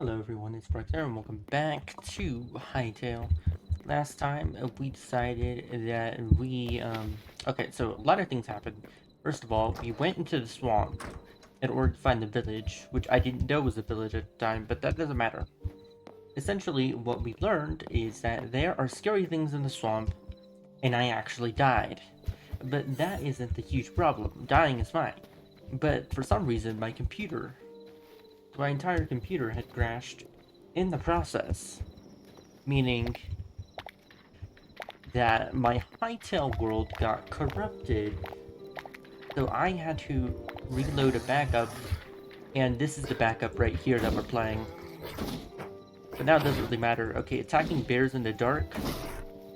Hello everyone, it's Brock there and welcome back to Hytale. Last time we decided that okay, so a lot of things happened. First of all, we went into the swamp in order to find the village, which I didn't know was a village at the time, but that doesn't matter. Essentially, what we learned is that there are scary things in the swamp, and I actually died. But that isn't the huge problem. Dying is fine. But for some reason, my entire computer had crashed in the process, meaning that my Hytale world got corrupted, so I had to reload a backup, and this is the backup right here that we're playing. But now it doesn't really matter. Okay, attacking bears in the dark,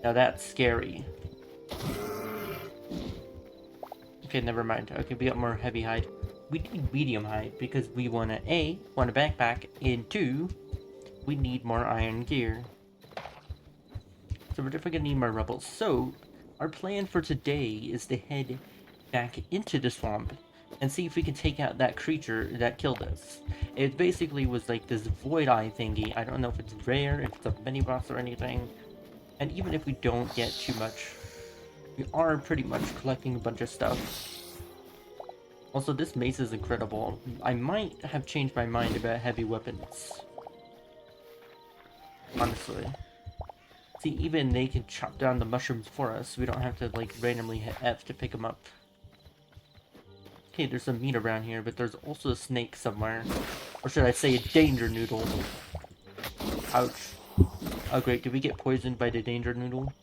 now that's scary. Okay, never mind. Okay, we got more heavy hide. We need medium hide because we want want a backpack, and 2, we need more iron gear. So we're definitely gonna need more rebels. So our plan for today is to head back into the swamp and see if we can take out that creature that killed us. It basically was like this void eye thingy. I don't know if it's rare, if it's a mini boss or anything. And even if we don't get too much, we are pretty much collecting a bunch of stuff. Also, this mace is incredible. I might have changed my mind about heavy weapons. Honestly. See, even they can chop down the mushrooms for us. We don't have to, like, randomly hit F to pick them up. Okay, there's some meat around here, but there's also a snake somewhere. Or should I say a danger noodle? Ouch. Oh great, did we get poisoned by the danger noodle?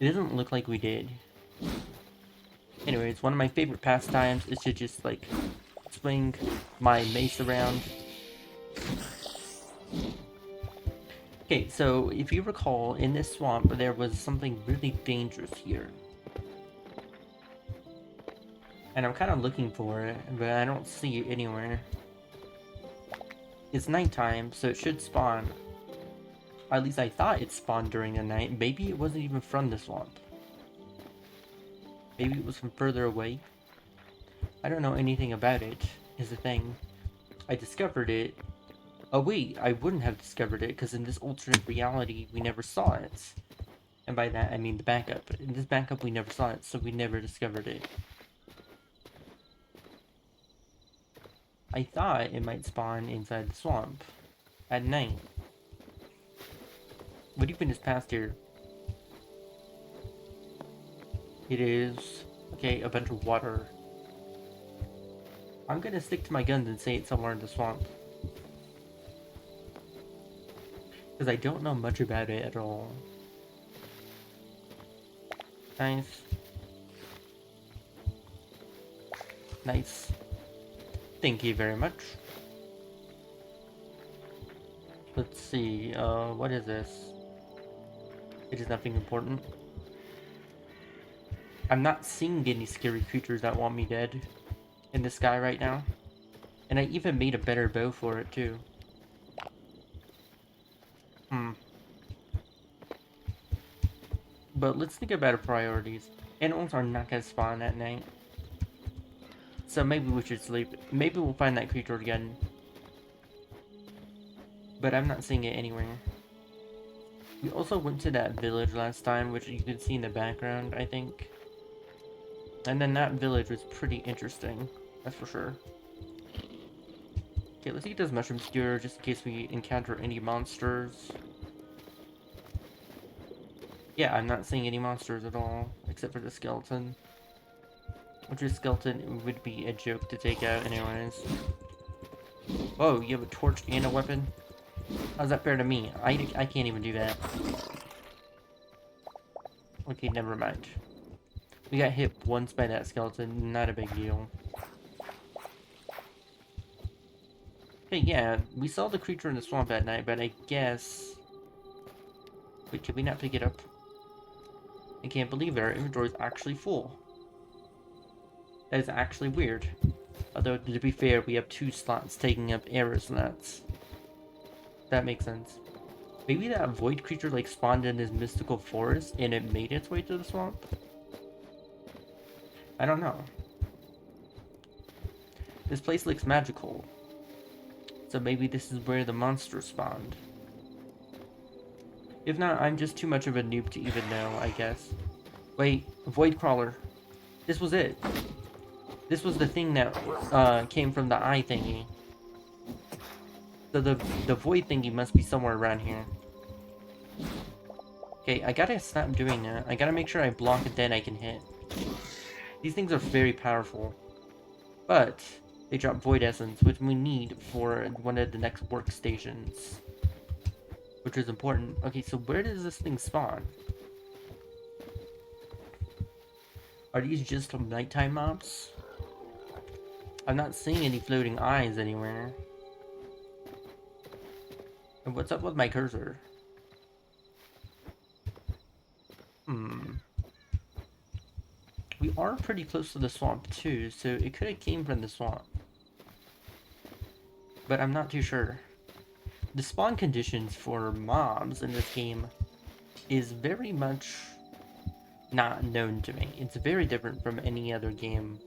It doesn't look like we did. Anyways, one of my favorite pastimes is to just, like, swing my mace around. Okay, so if you recall, in this swamp, there was something really dangerous here. And I'm kind of looking for it, but I don't see it anywhere. It's nighttime, so it should spawn. At least I thought it spawned during the night. Maybe it wasn't even from the swamp. Maybe it was from further away. I don't know anything about it, is the thing. I discovered it. Oh wait, I wouldn't have discovered it, because in this alternate reality, we never saw it. And by that, I mean the backup. In this backup, we never saw it, so we never discovered it. I thought it might spawn inside the swamp. At night. What even is past here? It is... okay, a bunch of water. I'm gonna stick to my guns and say it's somewhere in the swamp. Because I don't know much about it at all. Nice. Nice. Thank you very much. Let's see, what is this? It is nothing important. I'm not seeing any scary creatures that want me dead in the sky right now. And I even made a better bow for it too. But let's think about our priorities. Animals are not gonna spawn at night. So maybe we should sleep. Maybe we'll find that creature again. But I'm not seeing it anywhere. We also went to that village last time, which you can see in the background, I think. And then that village was pretty interesting. That's for sure. Okay, let's eat this mushroom skewer just in case we encounter any monsters. Yeah, I'm not seeing any monsters at all, except for the skeleton. Which a skeleton would be a joke to take out anyways. Whoa, you have a torch and a weapon? How's that fair to me? I can't even do that. Okay, never mind. We got hit once by that skeleton, not a big deal. Hey, yeah, we saw the creature in the swamp at night, but I guess... Wait, can we not pick it up? I can't believe it, our inventory is actually full. That is actually weird. Although, to be fair, we have 2 slots taking up arrow slots. That makes sense. Maybe that void creature like spawned in this mystical forest and it made its way to the swamp? I don't know. This place looks magical. So maybe this is where the monster spawned. If not, I'm just too much of a noob to even know, I guess. Wait, Void Crawler. This was it. This was the thing that came from the eye thingy. So the void thingy must be somewhere around here. Okay, I gotta stop doing that. I gotta make sure I block it, then I can hit. These things are very powerful. But they drop void essence, which we need for one of the next workstations. Which is important. Okay, so where does this thing spawn? Are these just nighttime mobs? I'm not seeing any floating eyes anywhere. And what's up with my cursor? We are pretty close to the swamp too, so it could have came from the swamp. But I'm not too sure. The spawn conditions for mobs in this game is very much not known to me. It's very different from any other game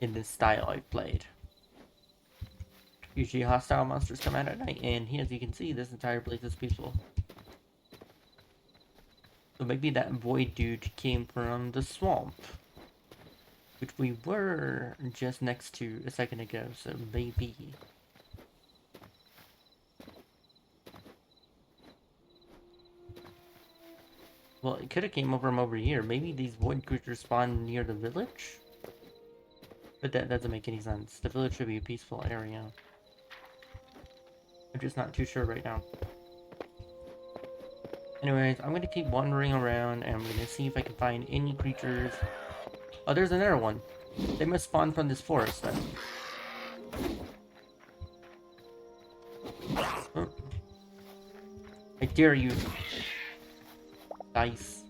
in this style I've played. Usually hostile monsters come out at night, and as you can see, this entire place is peaceful. So maybe that void dude came from the swamp, which we were just next to a second ago, so maybe. Well, it could have came from over here. Maybe these void creatures spawn near the village? But that doesn't make any sense. The village should be a peaceful area. I'm just not too sure right now. Anyways, I'm gonna keep wandering around and I'm gonna see if I can find any creatures. Oh, there's another one. They must spawn from this forest then. Oh. I dare you. Nice.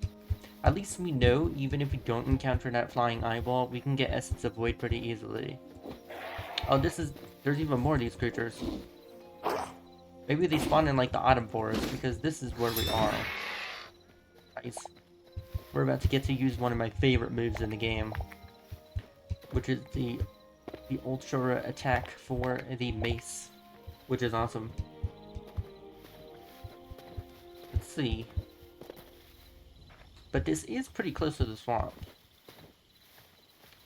At least we know, even if we don't encounter that flying eyeball, we can get Essence of Void pretty easily. Oh, there's even more of these creatures. Maybe they spawn in like the autumn forest, because this is where we are. Nice. We're about to get to use one of my favorite moves in the game, which is the ultra attack for the mace, which is awesome. Let's see. But this is pretty close to the swamp.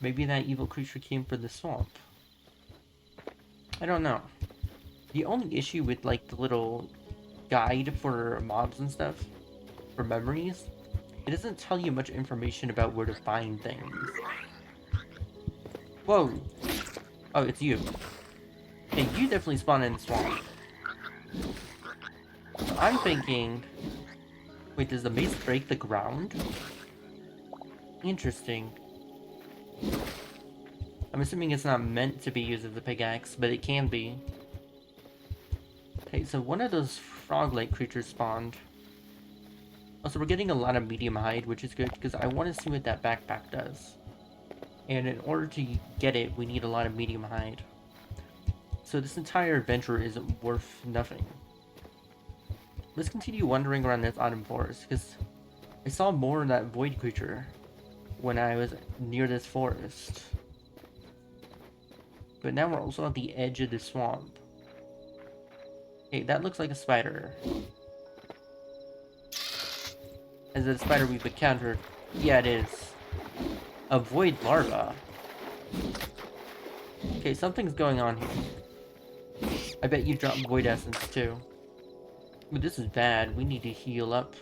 Maybe that evil creature came from the swamp. I don't know. The only issue with like the little guide for mobs and stuff, for memories, it doesn't tell you much information about where to find things. Whoa! Oh, it's you. Hey, you definitely spawned in the swamp. So I'm thinking... Wait, does the mace break the ground? Interesting. I'm assuming it's not meant to be used as a pickaxe, but it can be. Okay, so one of those frog-like creatures spawned. Also, we're getting a lot of medium hide, which is good, because I want to see what that backpack does. And in order to get it, we need a lot of medium hide. So this entire adventure is worth nothing. Let's continue wandering around this autumn forest, because I saw more of that void creature when I was near this forest. But now we're also at the edge of the swamp. Hey, that looks like a spider. Is it a spider we've encountered? Yeah, it is. A void larva. Okay, something's going on here. I bet you dropped void essence too. But this is bad. We need to heal up.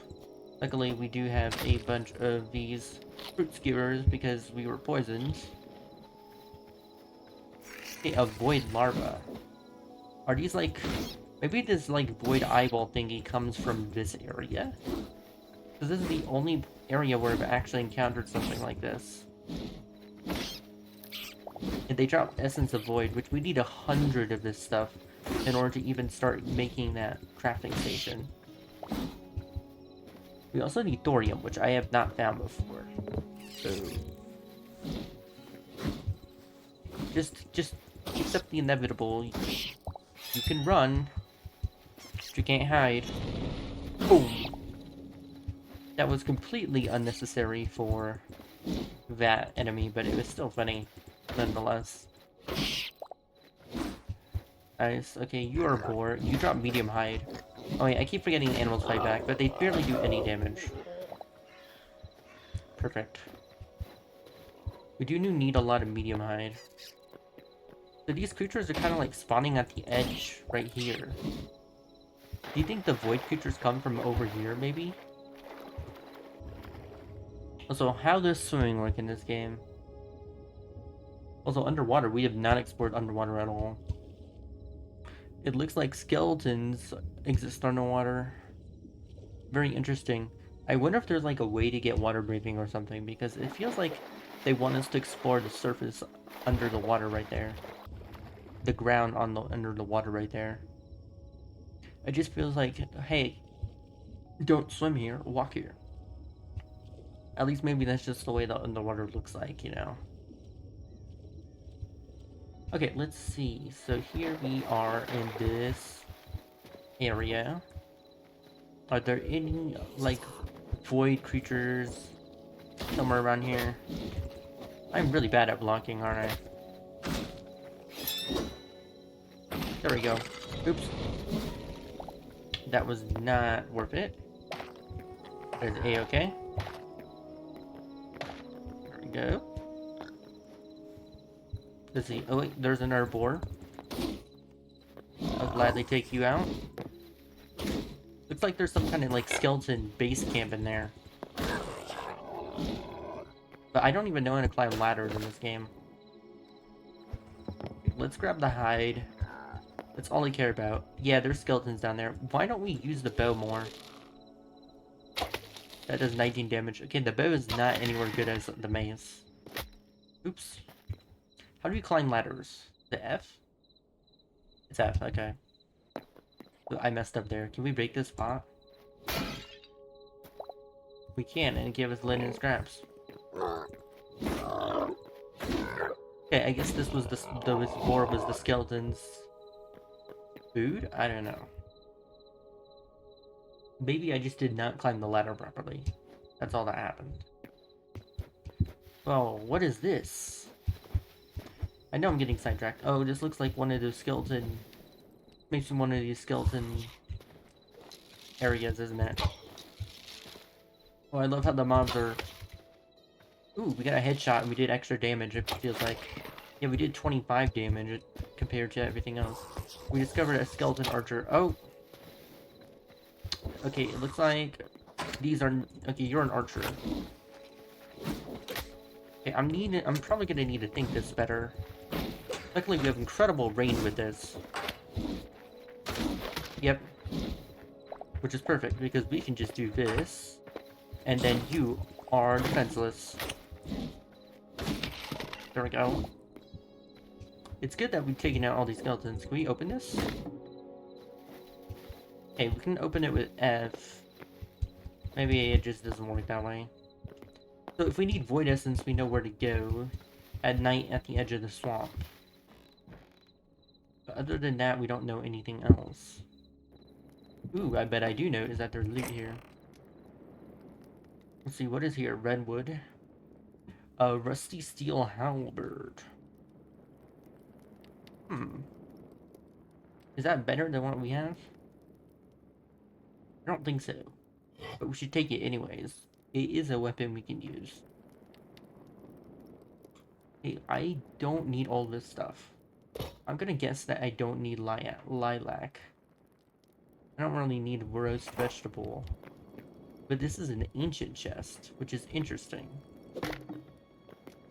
Luckily, we do have a bunch of these fruit skewers because we were poisoned. Okay, a void larva. Are these like... Maybe this like void eyeball thingy comes from this area? Because this is the only area where I've actually encountered something like this. And they drop Essence of Void, which we need 100 of this stuff in order to even start making that crafting station. We also need thorium, which I have not found before. So just accept the inevitable. You can run, but you can't hide. Boom. That was completely unnecessary for that enemy, but it was still funny nonetheless. Nice. Okay, you are a boar. You drop medium hide. Oh wait, I keep forgetting animals fight back, but they barely do any damage. Perfect. We do need a lot of medium hide. So these creatures are kind of like spawning at the edge right here. Do you think the void creatures come from over here, maybe? Also, how does swimming work in this game? Also, underwater, we have not explored underwater at all. It looks like skeletons exist underwater. Very interesting. I wonder if there's like a way to get water breathing or something, because it feels like they want us to explore the surface under the water right there. The ground on the under the water right there. It just feels like, hey, don't swim here, walk here. At least maybe that's just the way the underwater looks like, you know. Okay, let's see. So here we are in this area. Are there any, like, void creatures somewhere around here? I'm really bad at blocking, aren't I? There we go. Oops. That was not worth it. There's A-okay. There we go. Let's see. Oh wait, there's another boar. I'll gladly take you out. Looks like there's some kind of like skeleton base camp in there. But I don't even know how to climb ladders in this game. Let's grab the hide. That's all I care about. Yeah, there's skeletons down there. Why don't we use the bow more? That does 19 damage. Okay, the bow is not anywhere good as the mace. Oops. How do you climb ladders? The F? It's F, okay. I messed up there. Can we break this pot? We can, and it gave us linen scraps. Okay, I guess this was this boar was the skeleton's food? I don't know. Maybe I just did not climb the ladder properly. That's all that happened. Oh, what is this? I know I'm getting sidetracked. Oh, this looks like one of those skeleton... Makes me one of these skeleton areas, isn't it? Oh, I love how the mobs are... Ooh, we got a headshot and we did extra damage, it feels like. Yeah, we did 25 damage compared to everything else. We discovered a skeleton archer. Oh! Okay, it looks like these are... Okay, you're an archer. Okay, I'm probably gonna need to think this better. Luckily, we have incredible range with this. Yep. Which is perfect, because we can just do this, and then you are defenseless. There we go. It's good that we've taken out all these skeletons. Can we open this? Okay, we can open it with F. Maybe it just doesn't work that way. So if we need void essence, we know where to go at night at the edge of the swamp. But other than that, we don't know anything else. Ooh, I bet I do know is that there's loot here. Let's see, what is here? Redwood. A rusty steel halberd. Is that better than what we have? I don't think so. But we should take it anyways. It is a weapon we can use. Hey, I don't need all this stuff. I'm gonna guess that I don't need lilac. I don't really need roast vegetable. But this is an ancient chest, which is interesting.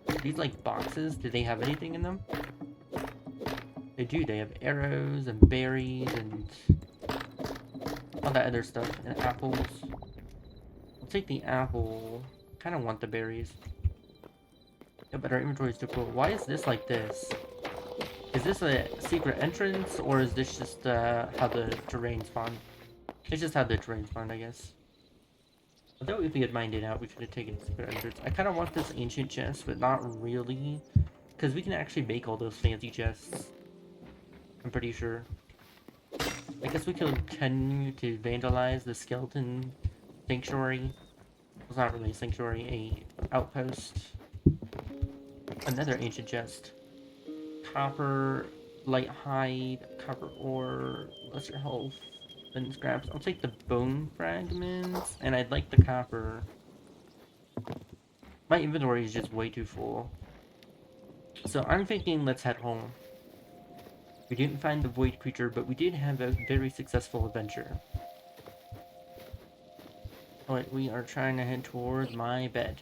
Are these like boxes? Do they have anything in them? They do. They have arrows and berries and all that other stuff. And apples. I'll take the apple. Kind of want the berries. Yeah, but our inventory is too full. Why is this like this? Is this a secret entrance, or is this just how the terrain spawned? It's just how the terrain spawned, I guess. Although if we had mined it out, we could have taken secret entrance. I kind of want this ancient chest, but not really. Because we can actually make all those fancy chests. I'm pretty sure. I guess we could continue to vandalize the skeleton sanctuary. It's not really a sanctuary, a outpost. Another ancient chest. Copper. light hide, copper ore, lesser health, then scraps. I'll take the bone fragments, and I'd like the copper. My inventory is just way too full. So I'm thinking let's head home. We didn't find the void creature, but we did have a very successful adventure. Alright, we are trying to head towards my bed.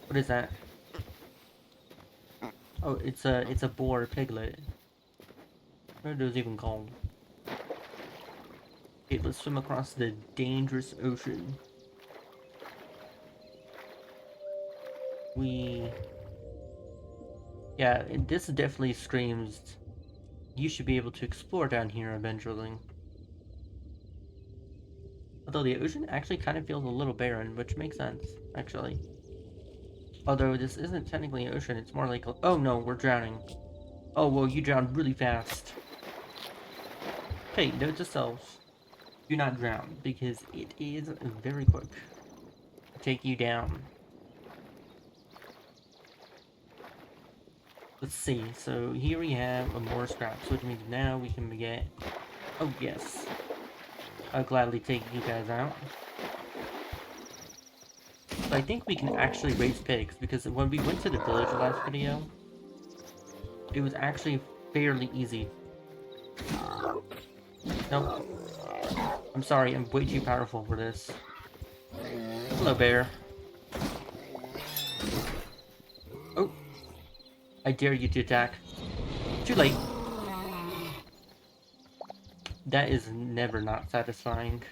What is that? Oh, it's a boar piglet. What are those even called? Okay, let's swim across the dangerous ocean. Yeah, this definitely screams you should be able to explore down here eventually. Although the ocean actually kind of feels a little barren, which makes sense, actually. Although this isn't technically an ocean, it's more like a... Oh no, we're drowning. Oh, well, you drowned really fast. Hey, note to self. Do not drown, because it is very quick to take you down. Let's see, so here we have a more scraps, which means now we can get... Oh, yes. I'll gladly take you guys out. So I think we can actually raise pigs, because when we went to the village last video, it was actually fairly easy. Nope. I'm sorry, I'm way too powerful for this. Hello, bear. Oh. I dare you to attack. Too late. That is never not satisfying.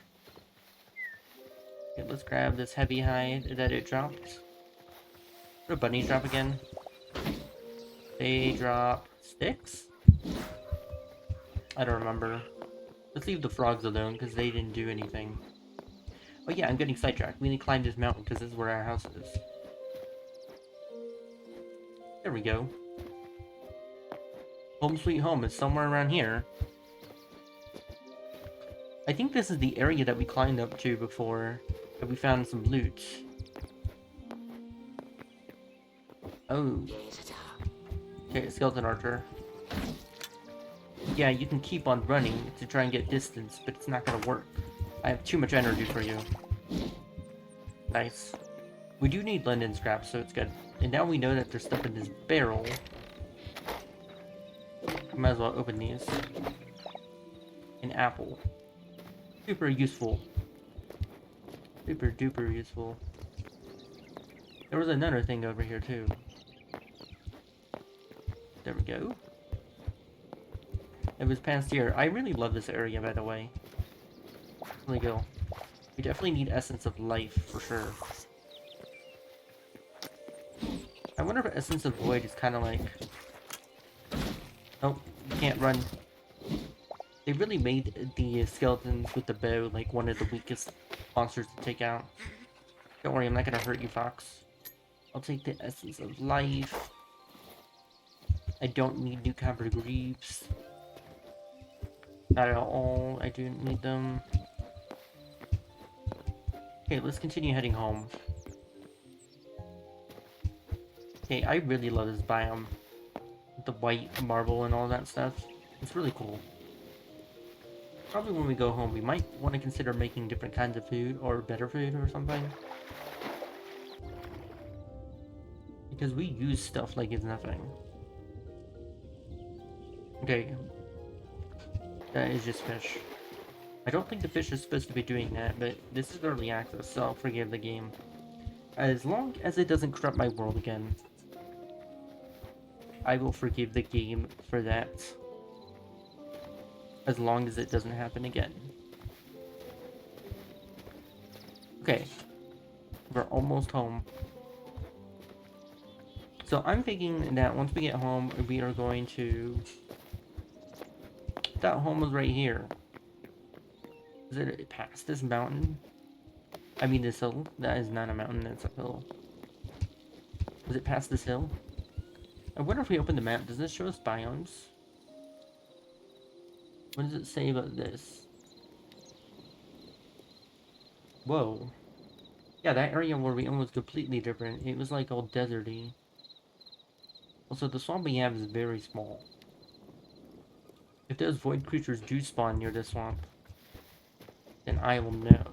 Okay, let's grab this heavy hide that it dropped. What do bunnies drop again? They drop sticks? I don't remember. Let's leave the frogs alone, because they didn't do anything. Oh yeah, I'm getting sidetracked. We need to climb this mountain, because this is where our house is. There we go. Home sweet home is somewhere around here. I think this is the area that we climbed up to before, that we found some loot. Oh. Okay, skeleton archer. Yeah, you can keep on running to try and get distance, but it's not gonna work. I have too much energy for you. Nice. We do need linden scraps, so it's good. And now we know that there's stuff in this barrel. Might as well open these. An apple. Super useful. Super duper useful. There was another thing over here too. There we go. It was past here. I really love this area, by the way. There we go. We definitely need Essence of Life, for sure. I wonder if Essence of Void is kind of like... Oh, you can't run. They really made the skeletons with the bow like one of the weakest monsters to take out. Don't worry, I'm not gonna hurt you, Fox. I'll take the Essence of Life. I don't need new copper greaves. Not at all. I do need them. Okay, let's continue heading home. Okay, I really love this biome. The white marble and all that stuff. It's really cool. Probably when we go home, we might want to consider making different kinds of food or better food or something. Because we use stuff like it's nothing. Okay. That is just fish. I don't think the fish is supposed to be doing that, but this is early access, so I'll forgive the game. As long as it doesn't corrupt my world again, I will forgive the game for that. As long as it doesn't happen again. Okay. We're almost home. So I'm thinking that once we get home, we are going to... That home was right here. Is it past this mountain? I mean this hill? That is not a mountain, that's a hill. Was it past this hill? I wonder if we open the map, does this show us biomes? What does it say about this? Whoa. Yeah, that area where we went was completely different. It was like all deserty. Also, the swamp we have is very small. If those void creatures do spawn near the swamp, then I will know.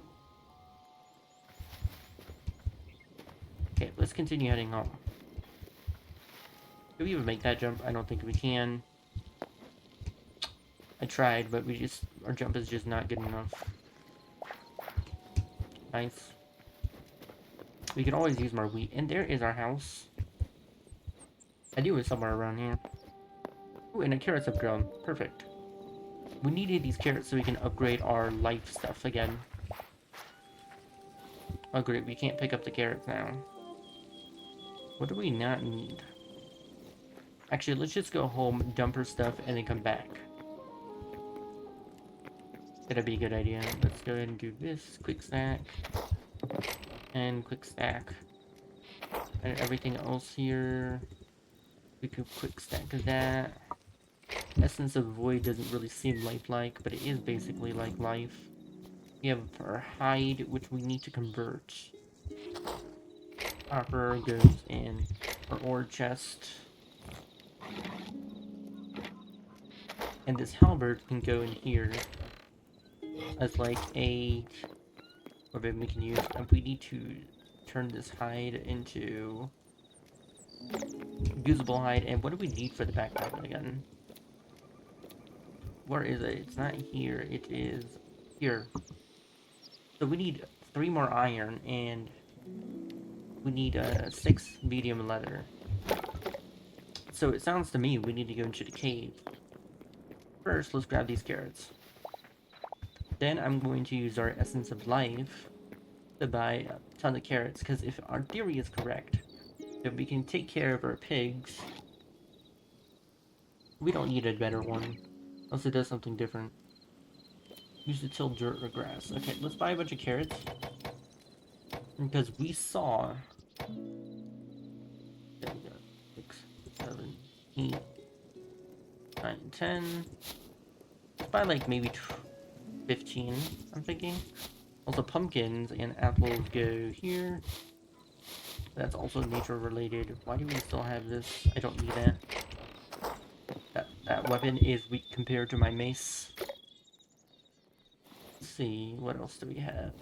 Okay, let's continue heading home. Can we even make that jump? I don't think we can. I tried, but our jump is just not good enough. Nice. We can always use more wheat. And there is our house. I knew it was somewhere around here. Ooh, and the carrots have grown. Perfect. We needed these carrots so we can upgrade our life stuff again. Oh great, we can't pick up the carrots now. What do we not need? Actually, let's just go home, dump our stuff, and then come back. That'd be a good idea. Let's go ahead and do this. Quick stack. And quick stack. And everything else here. We could quick stack of that. Essence of Void doesn't really seem lifelike, but it is basically like life. We have our hide, which we need to convert. Copper goes in our ore chest. And this halberd can go in here as like a weapon we can use. And we need to turn this hide into usable hide. And what do we need for the backpack again? Where is it? It's not here. It is here. So we need 3 more iron and we need 6 medium leather. So it sounds to me we need to go into the cave. First, let's grab these carrots. Then I'm going to use our Essence of Life to buy a ton of carrots, because if our theory is correct, then we can take care of our pigs. We don't need a better one, unless it does something different. Use to till dirt or grass. Okay, let's buy a bunch of carrots. Because we saw... There we go. 6, 7, 8, 9, 10. Let's buy like maybe 15, I'm thinking. Also, pumpkins and apples go here. That's also nature related. Why do we still have this? I don't need that. That weapon is weak compared to my mace. Let's see, what else do we have?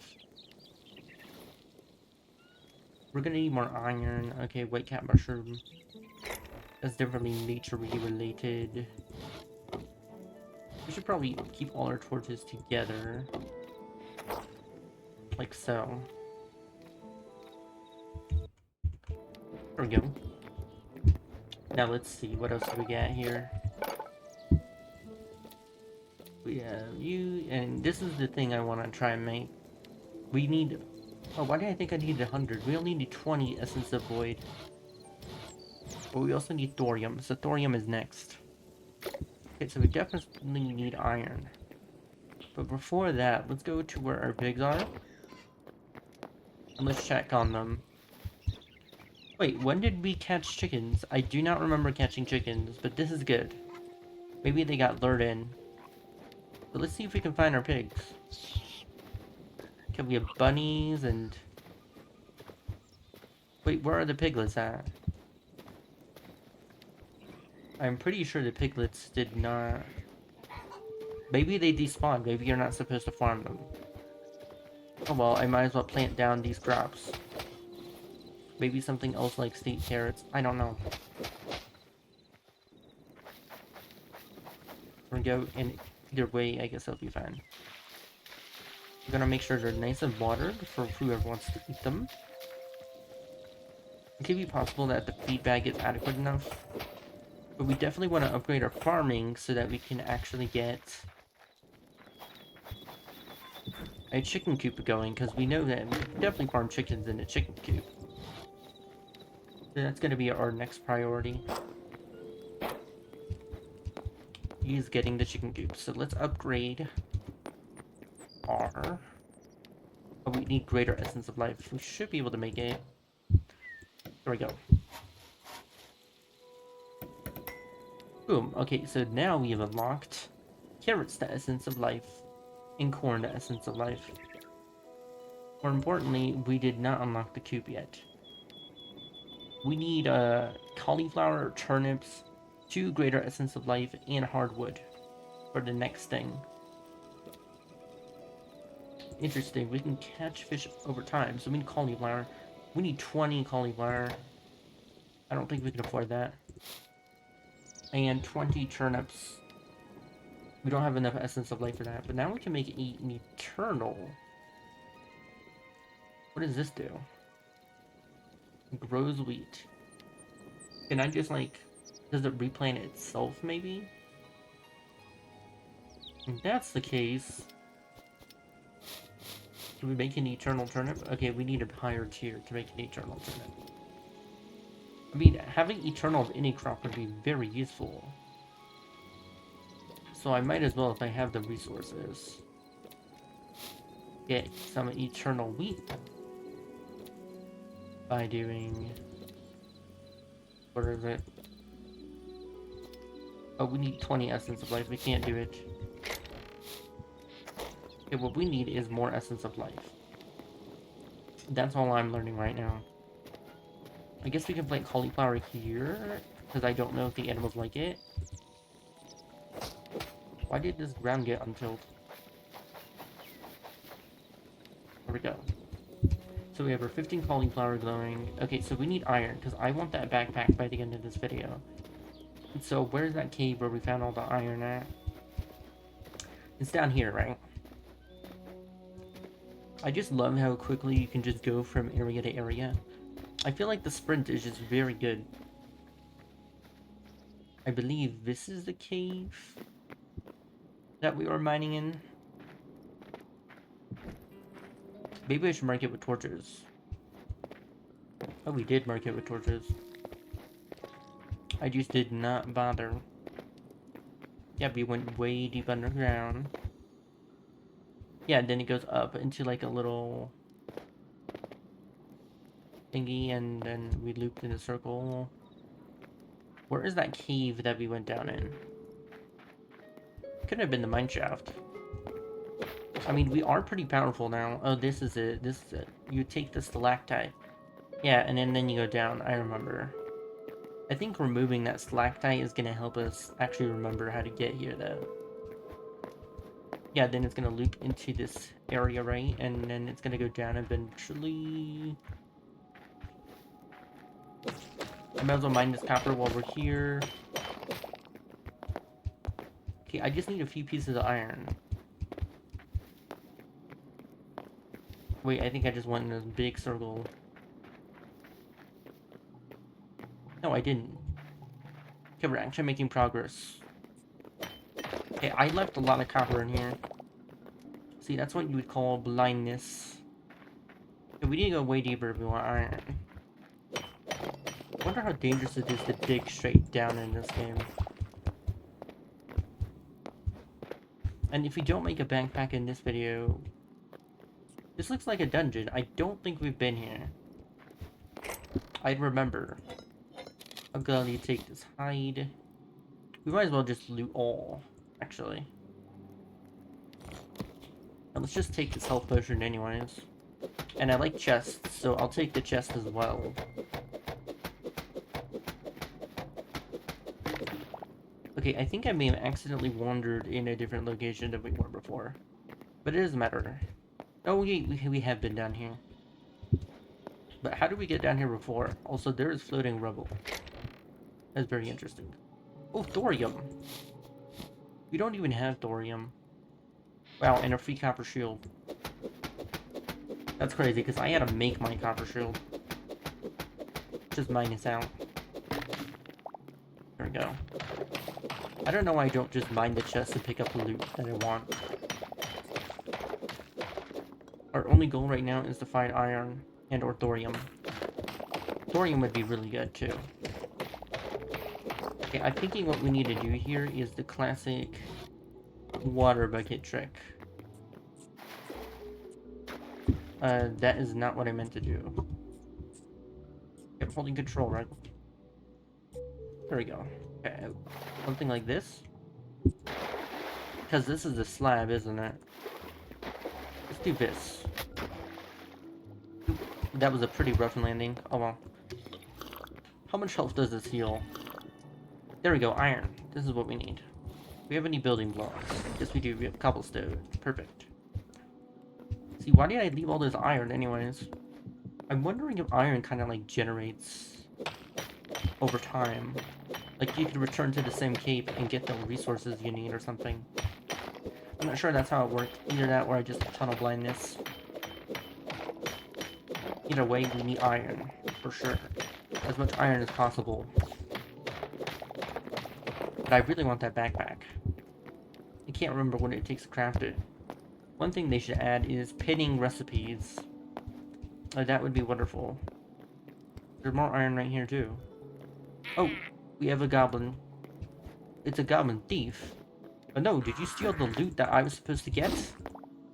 We're gonna need more iron. Okay, white cat mushroom. That's definitely nature-y related. We should probably keep all our torches together. Like so. There we go. Now let's see, what else do we got here? We have you, and this is the thing I want to try and make. We need... Oh, why did I think I needed 100? We only need 20 Essence of Void. But we also need thorium, so thorium is next. Okay, so we definitely need iron. But before that, let's go to where our pigs are. And let's check on them. Wait, when did we catch chickens? I do not remember catching chickens, but this is good. Maybe they got lured in. But let's see if we can find our pigs. Okay, we have bunnies and... Wait, where are the piglets at? I'm pretty sure the piglets did not... Maybe they despawned. Maybe you're not supposed to farm them. Oh well, I might as well plant down these crops. Maybe something else like state carrots. I don't know. We're gonna go in either way. I guess it'll be fine. We're gonna make sure they're nice and watered for whoever wants to eat them. It could be possible that the feed bag is adequate enough. But we definitely want to upgrade our farming so that we can actually get a chicken coop going, because we know that we can definitely farm chickens in a chicken coop. So that's going to be our next priority. Is getting the chicken coop. So let's upgrade our... Oh, we need greater Essence of Life. We should be able to make it. There we go. Boom. Okay, so now we have unlocked carrots, the Essence of Life, and corn, the Essence of Life. More importantly, we did not unlock the coop yet. We need cauliflower, turnips, 2 greater Essence of Life, and hardwood. for the next thing. Interesting, we can catch fish over time, so we need cauliflower. We need 20 cauliflower. I don't think we can afford that. And 20 turnips. We don't have enough essence of life for that, but now we can make it an eternal. What does this do? It grows wheat. Can I just like, does it replant itself maybe? If that's the case, do we make an eternal turnip? Okay, we need a higher tier to make an eternal turnip. I mean, having eternal of any crop would be very useful. So I might as well, if I have the resources, get some eternal wheat by doing, what is it? Oh, we need 20 essence of life. We can't do it. Okay, what we need is more essence of life. That's all I'm learning right now. I guess we can plant cauliflower here, because I don't know if the animals like it. Why did this ground get untilled? There we go. So we have our 15 cauliflower glowing. Okay, so we need iron, because I want that backpack by the end of this video. So where's that cave where we found all the iron at? It's down here, right? I just love how quickly you can just go from area to area. I feel like the sprint is just very good. I believe this is the cave that we were mining in. Maybe I should mark it with torches. Oh, we did mark it with torches. I just did not bother. Yeah, we went way deep underground. Yeah, then it goes up into like a little thingy, and then we looped in a circle. Where is that cave that we went down in? Could have been the mine shaft. I mean, we are pretty powerful now. Oh, this is it. This is it. You take the stalactite. Yeah, and then you go down. I remember. I think removing that stalactite is going to help us actually remember how to get here, though. Yeah, then it's going to loop into this area, right? And then it's going to go down eventually. I might as well mine this copper while we're here. Okay, I just need a few pieces of iron. Wait, I think I just went in a big circle. No, I didn't. Okay, we're actually making progress. Okay, I left a lot of copper in here. See, that's what you would call blindness. Okay, we need to go way deeper if we want iron. I wonder how dangerous it is to dig straight down in this game. And if we don't make a backpack in this video, this looks like a dungeon. I don't think we've been here. I'd remember. I'll gladly take this hide. We might as well just loot all, actually. And let's just take this health potion anyways. And I like chests, so I'll take the chest as well. Okay, I think I may have accidentally wandered in a different location than we were before. But it doesn't matter. Oh, we have been down here. But how did we get down here before? Also, there is floating rubble. That's very interesting. Oh, thorium! We don't even have thorium. Wow, and a free copper shield. That's crazy, because I had to make my copper shield. Just mine this out. There we go. I don't know why I don't just mine the chest to pick up the loot that I want. Our only goal right now is to find iron and or thorium. Thorium would be really good too. Okay, I'm thinking what we need to do here is the classic water bucket trick. That is not what I meant to do. I'm holding control, right? There we go. Okay, something like this. Because this is a slab, isn't it? Let's do this. Oop, that was a pretty rough landing. Oh well. How much health does this heal? There we go, iron. This is what we need. We have any building blocks? Yes, we do. We have cobblestone. Perfect. See, why did I leave all this iron anyways? I'm wondering if iron kind of like generates over time. Like you could return to the same cave and get the resources you need or something. I'm not sure that's how it worked. Either that or I just tunnel blindness. Either way, we need iron, for sure. As much iron as possible. But I really want that backpack. I can't remember what it takes to craft it. One thing they should add is pinning recipes. That would be wonderful. There's more iron right here too. Oh, we have a goblin. It's a goblin thief. Oh no, did you steal the loot that I was supposed to get?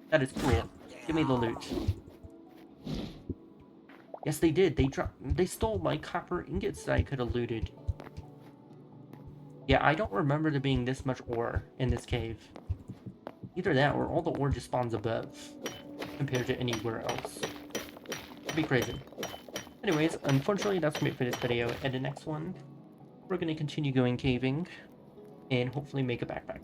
That is cool. Give me the loot. Yes, they did. They stole my copper ingots that I could have looted. Yeah, I don't remember there being this much ore in this cave. Either that or all the ore just spawns above compared to anywhere else. It'd be crazy. Anyways, unfortunately, that's gonna be it for this video. And the next one, we're gonna continue going caving and hopefully make a backpack.